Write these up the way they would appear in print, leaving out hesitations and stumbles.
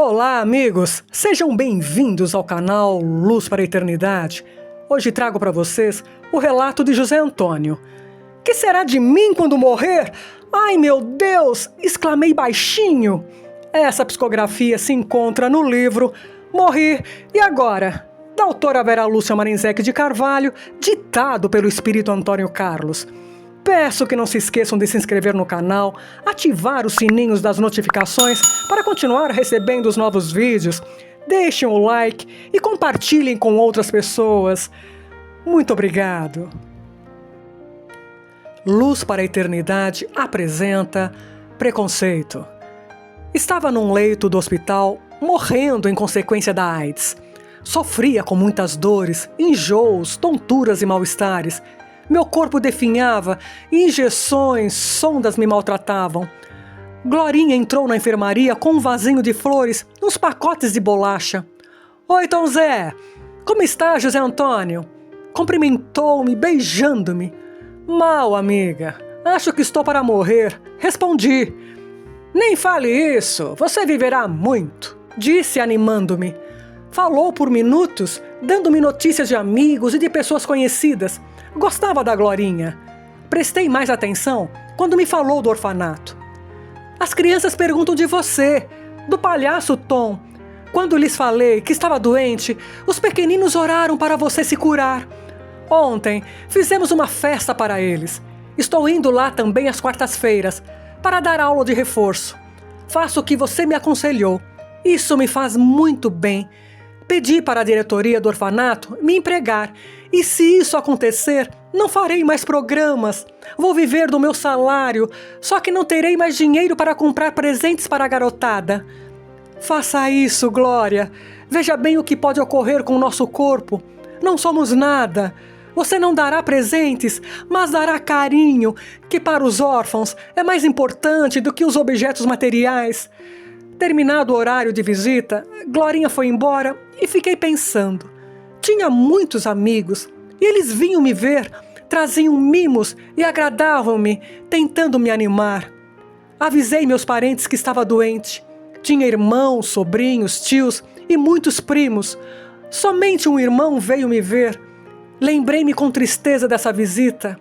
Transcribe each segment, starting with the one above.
Olá, amigos! Sejam bem-vindos ao canal Luz para a Eternidade. Hoje trago para vocês o relato de José Antônio. Que será de mim quando morrer? Ai, meu Deus! Exclamei baixinho. Essa psicografia se encontra no livro Morri e Agora, da autora Vera Lúcia Marinzec de Carvalho, ditado pelo espírito Antônio Carlos. Peço que não se esqueçam de se inscrever no canal, ativar os sininhos das notificações para continuar recebendo os novos vídeos. Deixem o like e compartilhem com outras pessoas. Muito obrigado. Luz para a Eternidade apresenta Preconceito. Estava num leito do hospital, morrendo em consequência da AIDS. Sofria com muitas dores, enjoos, tonturas e mal-estares. Meu corpo definhava, injeções, sondas me maltratavam. Glorinha entrou na enfermaria com um vasinho de flores, uns pacotes de bolacha. Oi, Tom Zé! Como está, José Antônio? Cumprimentou-me, beijando-me. Mal, amiga. Acho que estou para morrer. Respondi. Nem fale isso, você viverá muito, disse animando-me. Falou por minutos, dando-me notícias de amigos e de pessoas conhecidas. Gostava da Glorinha. Prestei mais atenção quando me falou do orfanato. As crianças perguntam de você, do palhaço Tom. Quando lhes falei que estava doente, os pequeninos oraram para você se curar. Ontem fizemos uma festa para eles. Estou indo lá também às quartas-feiras, para dar aula de reforço. Faço o que você me aconselhou. Isso me faz muito bem. Pedi para a diretoria do orfanato me empregar, e se isso acontecer, não farei mais programas. Vou viver do meu salário, só que não terei mais dinheiro para comprar presentes para a garotada. Faça isso, Glória. Veja bem o que pode ocorrer com o nosso corpo. Não somos nada. Você não dará presentes, mas dará carinho, que para os órfãos é mais importante do que os objetos materiais. Terminado o horário de visita, Glorinha foi embora e fiquei pensando. Tinha muitos amigos e eles vinham me ver, traziam mimos e agradavam-me, tentando me animar. Avisei meus parentes que estava doente. Tinha irmãos, sobrinhos, tios e muitos primos. Somente um irmão veio me ver. Lembrei-me com tristeza dessa visita.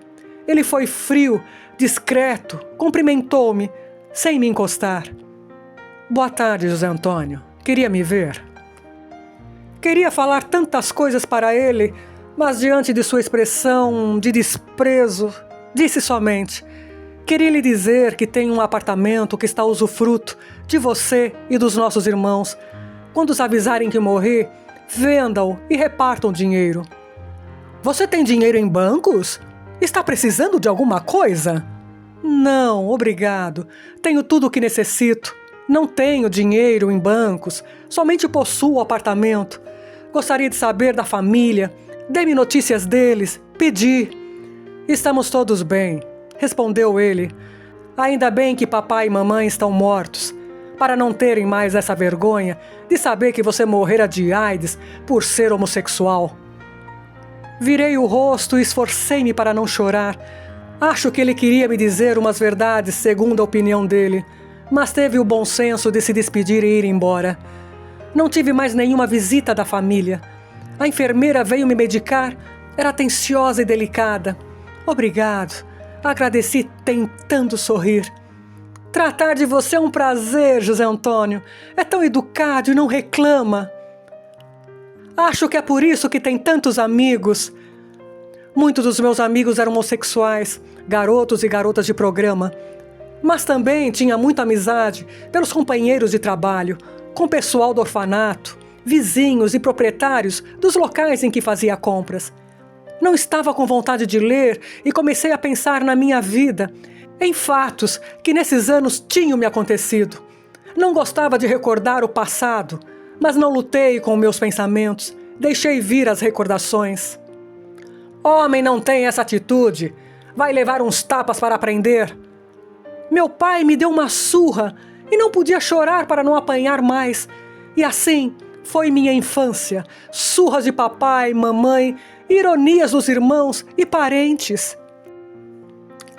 Ele foi frio, discreto, cumprimentou-me, sem me encostar. Boa tarde, José Antônio. Queria me ver? Queria falar tantas coisas para ele, mas diante de sua expressão de desprezo, disse somente: queria lhe dizer que tenho um apartamento que está a usufruto de você e dos nossos irmãos. Quando os avisarem que morri, vendam-o e repartam o dinheiro. Você tem dinheiro em bancos? Está precisando de alguma coisa? Não, obrigado. Tenho tudo o que necessito. Não tenho dinheiro em bancos, somente possuo o apartamento. Gostaria de saber da família, dê-me notícias deles, pedi. Estamos todos bem, respondeu ele. Ainda bem que papai e mamãe estão mortos, para não terem mais essa vergonha de saber que você morrera de AIDS por ser homossexual. Virei o rosto e esforcei-me para não chorar. Acho que ele queria me dizer umas verdades segundo a opinião dele, mas teve o bom senso de se despedir e ir embora. Não tive mais nenhuma visita da família. A enfermeira veio me medicar, era atenciosa e delicada. Obrigado, agradeci tentando sorrir. Tratar de você é um prazer, José Antônio. É tão educado e não reclama. Acho que é por isso que tem tantos amigos. Muitos dos meus amigos eram homossexuais, garotos e garotas de programa. Mas também tinha muita amizade pelos companheiros de trabalho, com o pessoal do orfanato, vizinhos e proprietários dos locais em que fazia compras. Não estava com vontade de ler e comecei a pensar na minha vida, em fatos que nesses anos tinham me acontecido. Não gostava de recordar o passado, mas não lutei com meus pensamentos, deixei vir as recordações. Homem não tem essa atitude, vai levar uns tapas para aprender. Meu pai me deu uma surra e não podia chorar para não apanhar mais. E assim foi minha infância, surras de papai, mamãe, ironias dos irmãos e parentes.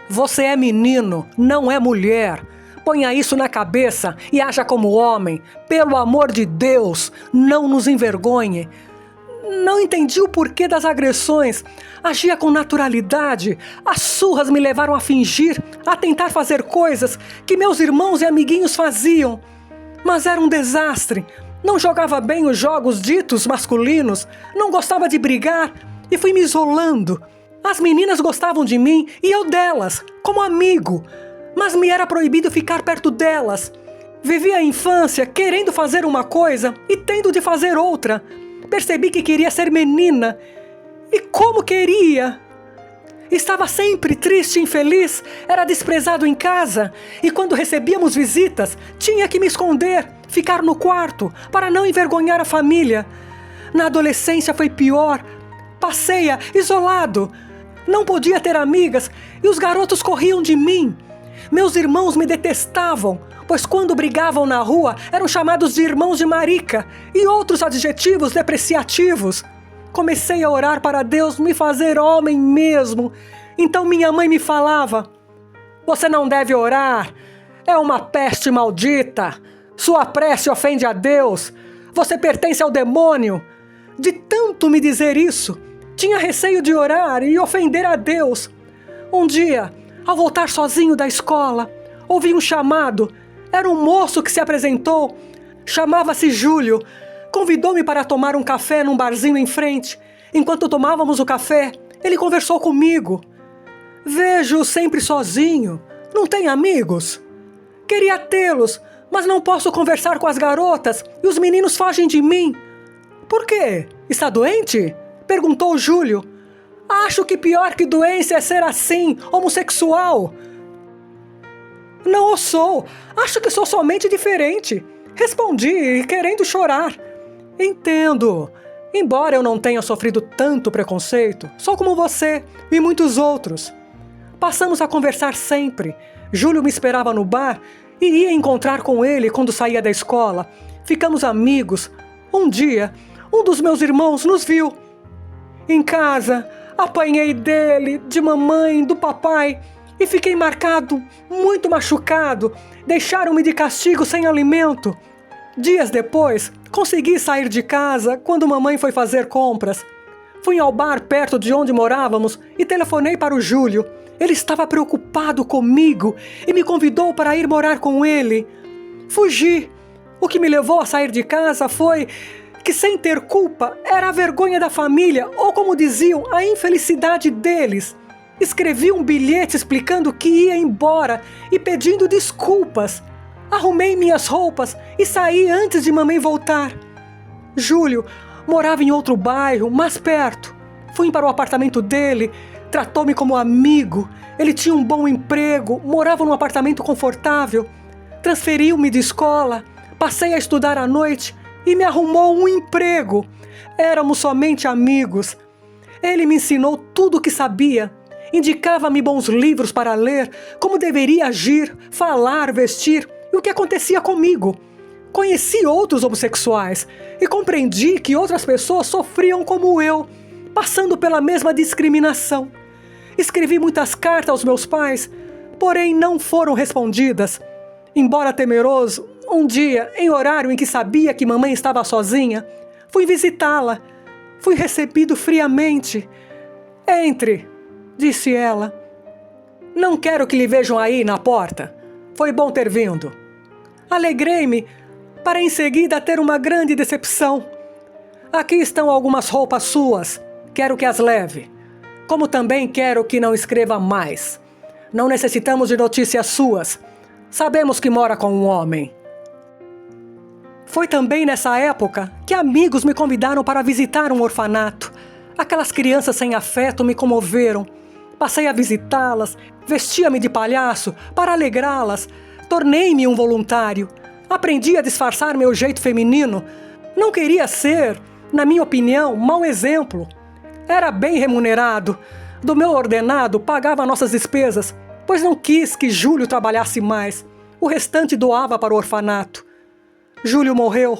Você é menino, não é mulher. Ponha isso na cabeça e haja como homem. Pelo amor de Deus, não nos envergonhe. Não entendi o porquê das agressões. Agia com naturalidade. As surras me levaram a fingir, a tentar fazer coisas que meus irmãos e amiguinhos faziam. Mas era um desastre. Não jogava bem os jogos ditos masculinos, não gostava de brigar e fui me isolando. As meninas gostavam de mim e eu delas, como amigo, mas me era proibido ficar perto delas. Vivi a infância querendo fazer uma coisa e tendo de fazer outra. Percebi que queria ser menina. E como queria! Estava sempre triste e infeliz, era desprezado em casa e quando recebíamos visitas, tinha que me esconder, ficar no quarto, para não envergonhar a família. Na adolescência foi pior, passei-a isolado. Não podia ter amigas e os garotos corriam de mim. Meus irmãos me detestavam, pois quando brigavam na rua eram chamados de irmãos de marica e outros adjetivos depreciativos. Comecei a orar para Deus me fazer homem mesmo. Então minha mãe me falava: "Você não deve orar, é uma peste maldita. Sua prece ofende a Deus, você pertence ao demônio." De tanto me dizer isso, tinha receio de orar e ofender a Deus. Um dia, ao voltar sozinho da escola, ouvi um chamado. Era um moço que se apresentou. Chamava-se Júlio. Convidou-me para tomar um café num barzinho em frente. Enquanto tomávamos o café, ele conversou comigo. "Vejo-o sempre sozinho. Não tem amigos? Queria tê-los, mas não posso conversar com as garotas e os meninos fogem de mim." "Por quê? Está doente?" perguntou Júlio. "Acho que pior que doença é ser assim, homossexual." "Não o sou. Acho que sou somente diferente." Respondi, querendo chorar. "Entendo. Embora eu não tenha sofrido tanto preconceito, sou como você e muitos outros." Passamos a conversar sempre. Júlio me esperava no bar e ia encontrar com ele quando saía da escola. Ficamos amigos. Um dia, um dos meus irmãos nos viu. Em casa, apanhei dele, de mamãe, do papai e fiquei marcado, muito machucado. Deixaram-me de castigo sem alimento. Dias depois, consegui sair de casa quando mamãe foi fazer compras. Fui ao bar perto de onde morávamos e telefonei para o Júlio. Ele estava preocupado comigo e me convidou para ir morar com ele. Fugi. O que me levou a sair de casa foi que, sem ter culpa, era a vergonha da família ou, como diziam, a infelicidade deles. Escrevi um bilhete explicando que ia embora e pedindo desculpas. Arrumei minhas roupas e saí antes de mamãe voltar. Júlio morava em outro bairro, mais perto. Fui para o apartamento dele, tratou-me como amigo. Ele tinha um bom emprego, morava num apartamento confortável. Transferiu-me de escola, passei a estudar à noite e me arrumou um emprego. Éramos somente amigos. Ele me ensinou tudo o que sabia. Indicava-me bons livros para ler, como deveria agir, falar, vestir e o que acontecia comigo. Conheci outros homossexuais e compreendi que outras pessoas sofriam como eu, passando pela mesma discriminação. Escrevi muitas cartas aos meus pais, porém não foram respondidas. Embora temeroso, um dia, em horário em que sabia que mamãe estava sozinha, fui visitá-la. Fui recebido friamente. "Entre", disse ela. "Não quero que lhe vejam aí na porta. Foi bom ter vindo." Alegrei-me, para em seguida ter uma grande decepção. "Aqui estão algumas roupas suas. Quero que as leve. Como também quero que não escreva mais. Não necessitamos de notícias suas. Sabemos que mora com um homem." Foi também nessa época que amigos me convidaram para visitar um orfanato. Aquelas crianças sem afeto me comoveram. Passei a visitá-las, vestia-me de palhaço para alegrá-las. Tornei-me um voluntário. Aprendi a disfarçar meu jeito feminino. Não queria ser, na minha opinião, mau exemplo. Era bem remunerado. Do meu ordenado pagava nossas despesas, pois não quis que Júlio trabalhasse mais. O restante doava para o orfanato. Júlio morreu.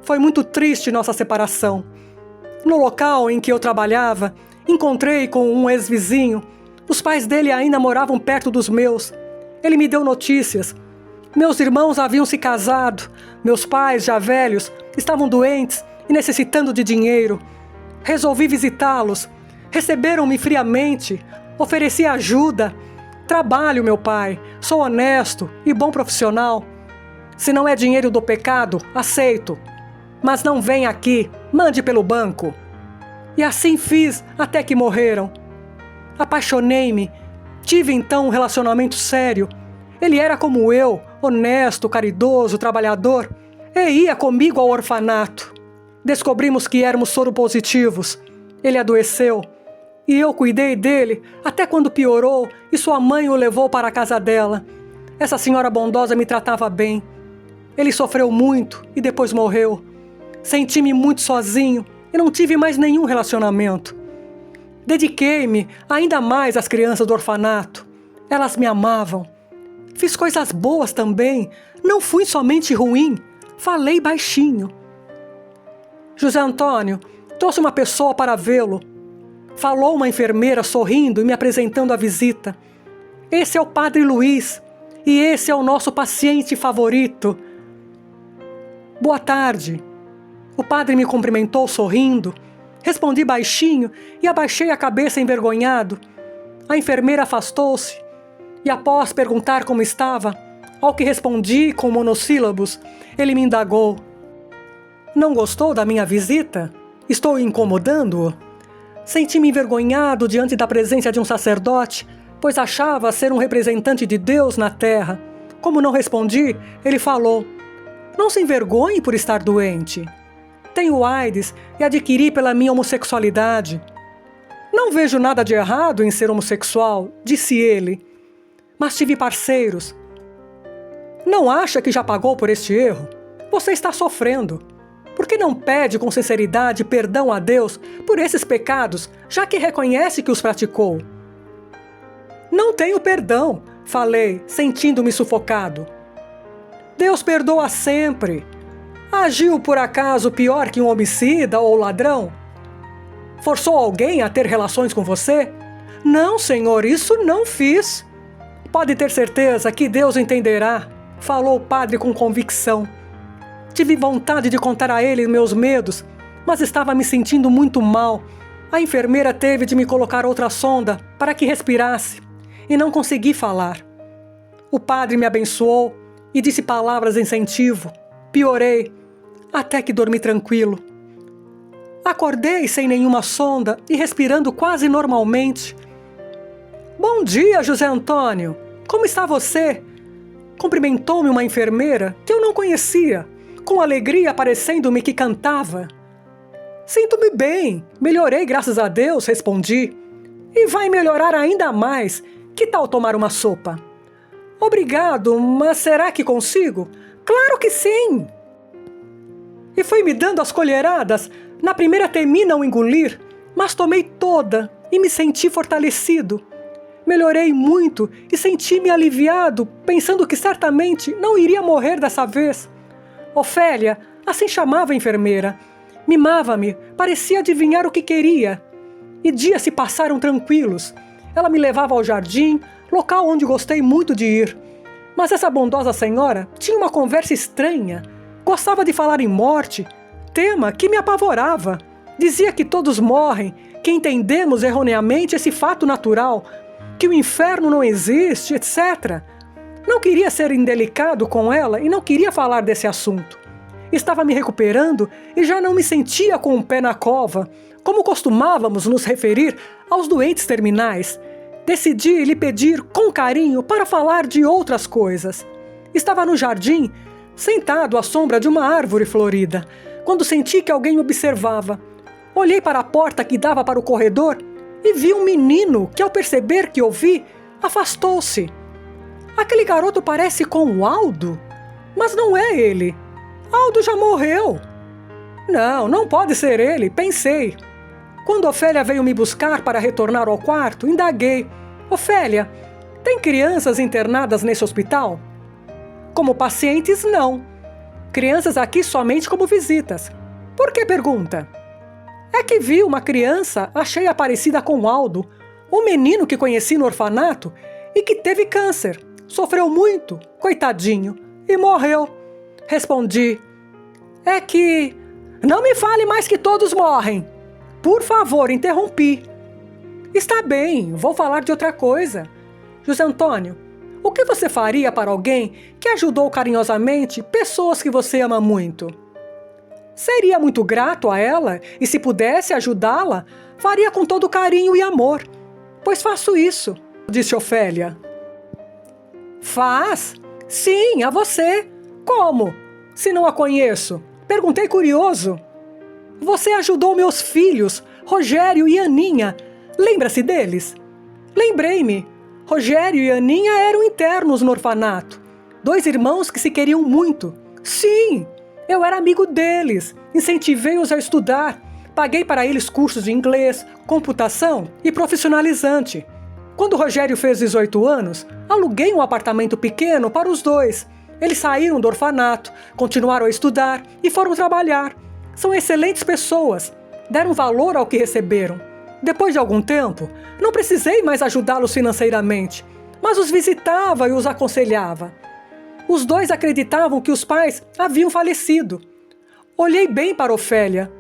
Foi muito triste nossa separação. No local em que eu trabalhava, encontrei com um ex-vizinho. Os pais dele ainda moravam perto dos meus. Ele me deu notícias. Meus irmãos haviam se casado, meus pais, já velhos, estavam doentes e necessitando de dinheiro. Resolvi visitá-los. Receberam-me friamente, ofereci ajuda. Trabalho, meu pai, sou honesto e bom profissional. Se não é dinheiro do pecado, aceito. Mas não venha aqui, mande pelo banco. E assim fiz até que morreram. Apaixonei-me, tive então um relacionamento sério. Ele era como eu, honesto, caridoso, trabalhador, e ia comigo ao orfanato. Descobrimos que éramos soropositivos. Ele adoeceu, e eu cuidei dele até quando piorou e sua mãe o levou para a casa dela. Essa senhora bondosa me tratava bem. Ele sofreu muito e depois morreu. Senti-me muito sozinho e não tive mais nenhum relacionamento. Dediquei-me ainda mais às crianças do orfanato. Elas me amavam. Fiz coisas boas também. Não fui somente ruim. Falei baixinho. José Antônio trouxe uma pessoa para vê-lo. Falou uma enfermeira sorrindo e me apresentando a visita. Esse é o Padre Luiz e esse é o nosso paciente favorito. Boa tarde. O padre me cumprimentou sorrindo. Respondi baixinho e abaixei a cabeça envergonhado. A enfermeira afastou-se e, após perguntar como estava, ao que respondi com monossílabos, ele me indagou. Não gostou da minha visita? Estou incomodando-o? Senti-me envergonhado diante da presença de um sacerdote, pois achava ser um representante de Deus na terra. Como não respondi, ele falou: não se envergonhe por estar doente. Tenho AIDS e adquiri pela minha homossexualidade. Não vejo nada de errado em ser homossexual, disse ele. Mas tive parceiros. Não acha que já pagou por este erro? Você está sofrendo. Por que não pede com sinceridade perdão a Deus por esses pecados, já que reconhece que os praticou? Não tenho perdão, falei, sentindo-me sufocado. Deus perdoa sempre. Agiu por acaso pior que um homicida ou ladrão? Forçou alguém a ter relações com você? Não, Senhor, isso não fiz. Pode ter certeza que Deus entenderá, falou o padre com convicção. Tive vontade de contar a ele meus medos, mas estava me sentindo muito mal. A enfermeira teve de me colocar outra sonda para que respirasse, e não consegui falar. O padre me abençoou e disse palavras de incentivo. Piorei, até que dormi tranquilo. Acordei sem nenhuma sonda e respirando quase normalmente. Bom dia, José Antônio! Como está você? Cumprimentou-me uma enfermeira que eu não conhecia, com alegria parecendo-me que cantava. Sinto-me bem, melhorei graças a Deus, respondi. E vai melhorar ainda mais. Que tal tomar uma sopa? Obrigado, mas será que consigo? Claro que sim! E foi me dando as colheradas. Na primeira temi não engolir, mas tomei toda e me senti fortalecido. Melhorei muito e senti-me aliviado, pensando que certamente não iria morrer dessa vez. Ofélia, assim chamava a enfermeira, mimava-me, parecia adivinhar o que queria. E dias se passaram tranquilos. Ela me levava ao jardim, local onde gostei muito de ir. Mas essa bondosa senhora tinha uma conversa estranha. Gostava de falar em morte, tema que me apavorava. Dizia que todos morrem, que entendemos erroneamente esse fato natural, que o inferno não existe, etc. Não queria ser indelicado com ela e não queria falar desse assunto. Estava me recuperando e já não me sentia com o pé na cova, como costumávamos nos referir aos doentes terminais. Decidi lhe pedir com carinho para falar de outras coisas. Estava no jardim, sentado à sombra de uma árvore florida, quando senti que alguém me observava. Olhei para a porta que dava para o corredor e vi um menino que, ao perceber que ouvi, afastou-se. Aquele garoto parece com o Aldo, mas não é ele. Aldo já morreu. Não, não pode ser ele, pensei. Quando Ofélia veio me buscar para retornar ao quarto, indaguei. Ofélia, tem crianças internadas nesse hospital? Como pacientes, não. Crianças aqui somente como visitas. Por que pergunta? É que vi uma criança, achei parecida com Aldo, um menino que conheci no orfanato e que teve câncer. Sofreu muito, coitadinho. e morreu. Respondi: é que... Não me fale mais que todos morrem. Por favor, interrompi. Está bem, vou falar de outra coisa. José Antônio, o que você faria para alguém que ajudou carinhosamente pessoas que você ama muito? Seria muito grato a ela e, se pudesse ajudá-la, faria com todo carinho e amor. Pois faço isso, disse Ofélia. Faz? Sim, a você. Como? Se não a conheço. Perguntei curioso. Você ajudou meus filhos, Rogério e Aninha. Lembra-se deles? Lembrei-me. Rogério e Aninha eram internos no orfanato. 2 irmãos que se queriam muito. Sim, eu era amigo deles. Incentivei-os a estudar. Paguei para eles cursos de inglês, computação e profissionalizante. Quando Rogério fez 18 anos, aluguei um apartamento pequeno para os 2. Eles saíram do orfanato, continuaram a estudar e foram trabalhar. São excelentes pessoas. Deram valor ao que receberam. Depois de algum tempo, não precisei mais ajudá-los financeiramente, mas os visitava e os aconselhava. Os 2 acreditavam que os pais haviam falecido. Olhei bem para Ofélia.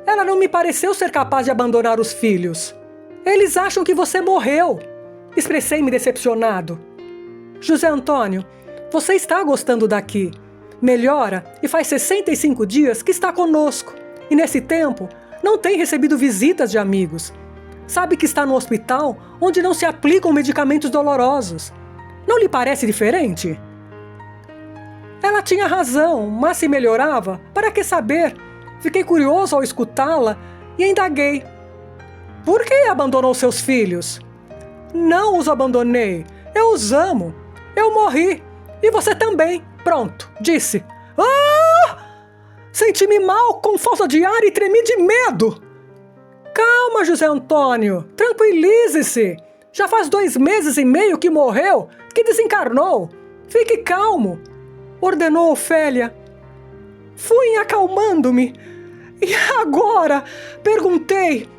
Ela não me pareceu ser capaz de abandonar os filhos. Eles acham que você morreu. Expressei-me decepcionado. José Antônio, você está gostando daqui. Melhora e faz 65 dias que está conosco. E nesse tempo, não tem recebido visitas de amigos. Sabe que está no hospital onde não se aplicam medicamentos dolorosos. Não lhe parece diferente? Ela tinha razão, mas se melhorava, para que saber? Fiquei curioso ao escutá-la e indaguei. Por que abandonou seus filhos? Não os abandonei. Eu os amo. Eu morri. E você também. Pronto, disse. Ah! Senti-me mal, com falta de ar e tremi de medo. Calma, José Antônio. Tranquilize-se. Já faz 2 meses e meio que morreu, que desencarnou. Fique calmo, ordenou Ofélia. Fui acalmando-me. E agora? Perguntei.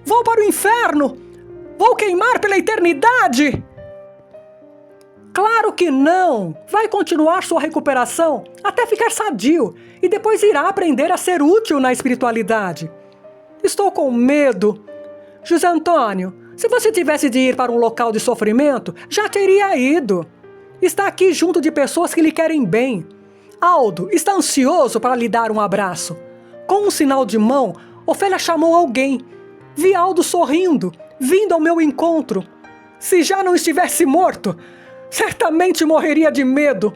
Vou para o inferno? Vou queimar pela eternidade? Claro que não! Vai continuar sua recuperação até ficar sadio e depois irá aprender a ser útil na espiritualidade. Estou com medo. José Antônio, se você tivesse de ir para um local de sofrimento, já teria ido. Está aqui junto de pessoas que lhe querem bem. Aldo está ansioso para lhe dar um abraço. Com um sinal de mão, Ofélia chamou alguém. Vi Aldo sorrindo, vindo ao meu encontro. Se já não estivesse morto, certamente morreria de medo.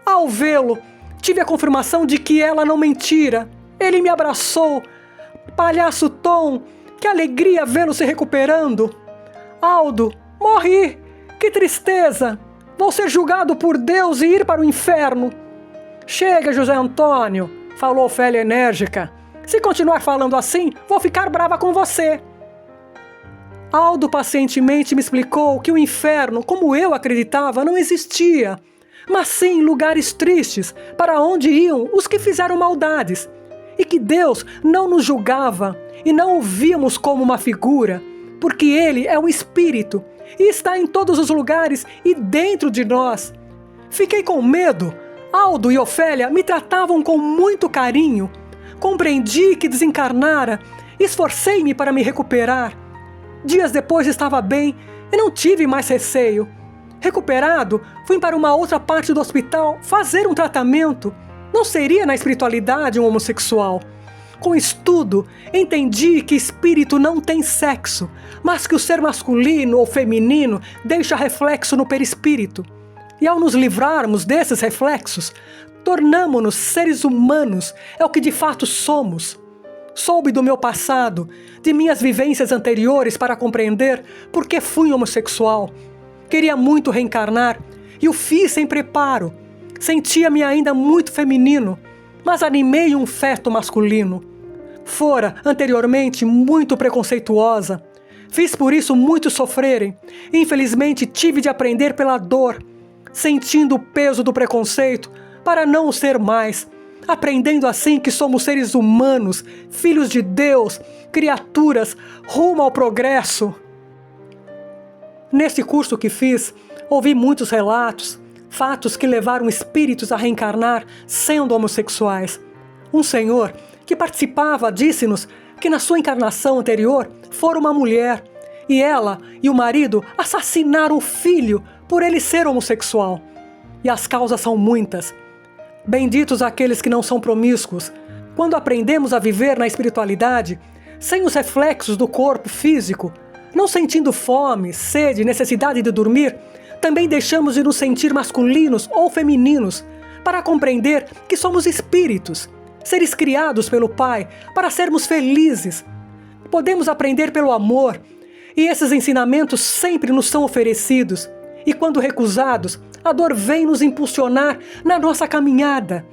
Ao vê-lo, tive a confirmação de que ela não mentira. Ele me abraçou. Palhaço Tom, que alegria vê-lo se recuperando. Aldo, morri. Que tristeza. Vou ser julgado por Deus e ir para o inferno. Chega, José Antônio, falou Ofélia enérgica. Se continuar falando assim, vou ficar brava com você. Aldo pacientemente me explicou que o inferno, como eu acreditava, não existia, mas sim lugares tristes para onde iam os que fizeram maldades, e que Deus não nos julgava e não o víamos como uma figura, porque Ele é um espírito e está em todos os lugares e dentro de nós. Fiquei com medo. Aldo e Ofélia me tratavam com muito carinho. Compreendi que desencarnara, esforcei-me para me recuperar. Dias depois estava bem e não tive mais receio. Recuperado, fui para uma outra parte do hospital fazer um tratamento. Não seria na espiritualidade um homossexual. Com estudo, entendi que espírito não tem sexo, mas que o ser masculino ou feminino deixa reflexo no perispírito. E ao nos livrarmos desses reflexos, tornamo-nos seres humanos, é o que de fato somos. Soube do meu passado, de minhas vivências anteriores para compreender por que fui homossexual. Queria muito reencarnar e o fiz sem preparo. Sentia-me ainda muito feminino, mas animei um feto masculino. Fora, anteriormente, muito preconceituosa. Fiz por isso muitos sofrerem. Infelizmente, tive de aprender pela dor, sentindo o peso do preconceito para não o ser mais. Aprendendo assim que somos seres humanos, filhos de Deus, criaturas, rumo ao progresso. Nesse curso que fiz, ouvi muitos relatos, fatos que levaram espíritos a reencarnar sendo homossexuais. Um senhor que participava disse-nos que na sua encarnação anterior fora uma mulher, e ela e o marido assassinaram o filho por ele ser homossexual. E as causas são muitas. Benditos aqueles que não são promíscuos. Quando aprendemos a viver na espiritualidade, sem os reflexos do corpo físico, não sentindo fome, sede, necessidade de dormir, também deixamos de nos sentir masculinos ou femininos para compreender que somos espíritos, seres criados pelo Pai para sermos felizes. Podemos aprender pelo amor, e esses ensinamentos sempre nos são oferecidos, e quando recusados, a dor vem nos impulsionar na nossa caminhada.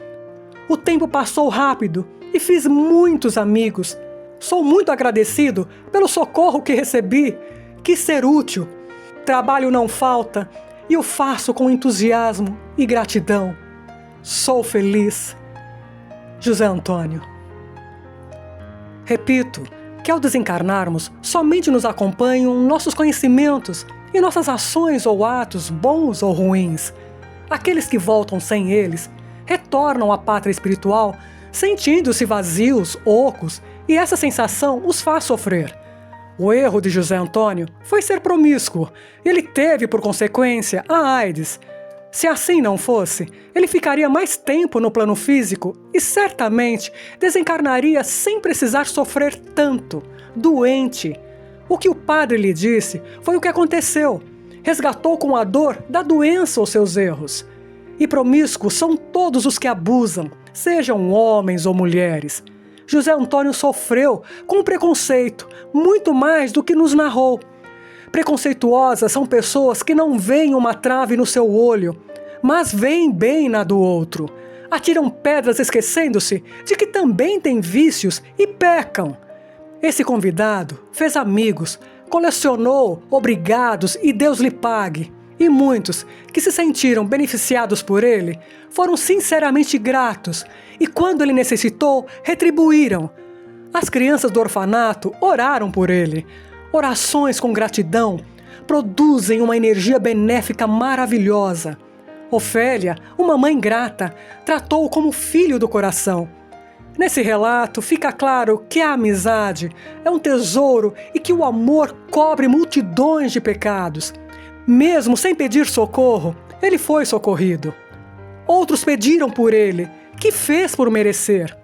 O tempo passou rápido e fiz muitos amigos. Sou muito agradecido pelo socorro que recebi. Quis ser útil. Trabalho não falta e o faço com entusiasmo e gratidão. Sou feliz. José Antônio. Repito que ao desencarnarmos, somente nos acompanham nossos conhecimentos e nossas ações ou atos bons ou ruins. Aqueles que voltam sem eles retornam à pátria espiritual sentindo-se vazios, ocos, e essa sensação os faz sofrer. O erro de José Antônio foi ser promíscuo. Ele teve, por consequência, a AIDS. Se assim não fosse, ele ficaria mais tempo no plano físico e certamente desencarnaria sem precisar sofrer tanto, doente. O que o padre lhe disse foi o que aconteceu. Resgatou com a dor da doença os seus erros. E promíscuos são todos os que abusam, sejam homens ou mulheres. José Antônio sofreu com preconceito, muito mais do que nos narrou. Preconceituosas são pessoas que não veem uma trave no seu olho, mas veem bem na do outro. Atiram pedras esquecendo-se de que também têm vícios e pecam. Esse convidado fez amigos, colecionou obrigados e Deus lhe pague. E muitos que se sentiram beneficiados por ele foram sinceramente gratos e quando ele necessitou, retribuíram. As crianças do orfanato oraram por ele. Orações com gratidão produzem uma energia benéfica maravilhosa. Ofélia, uma mãe grata, tratou-o como filho do coração. Nesse relato fica claro que a amizade é um tesouro e que o amor cobre multidões de pecados. Mesmo sem pedir socorro, ele foi socorrido. Outros pediram por ele, que fez por merecer.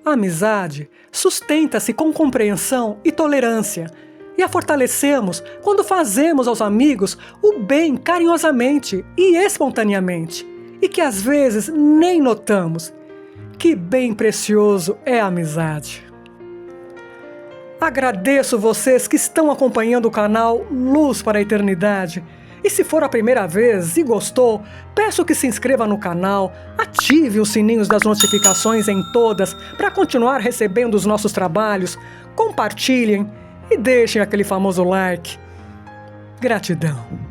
A amizade sustenta-se com compreensão e tolerância, e a fortalecemos quando fazemos aos amigos o bem carinhosamente e espontaneamente, e que às vezes nem notamos. Que bem precioso é a amizade! Agradeço vocês que estão acompanhando o canal Luz para a Eternidade. E se for a primeira vez e gostou, peço que se inscreva no canal, ative os sininhos das notificações em todas para continuar recebendo os nossos trabalhos, compartilhem e deixem aquele famoso like. Gratidão!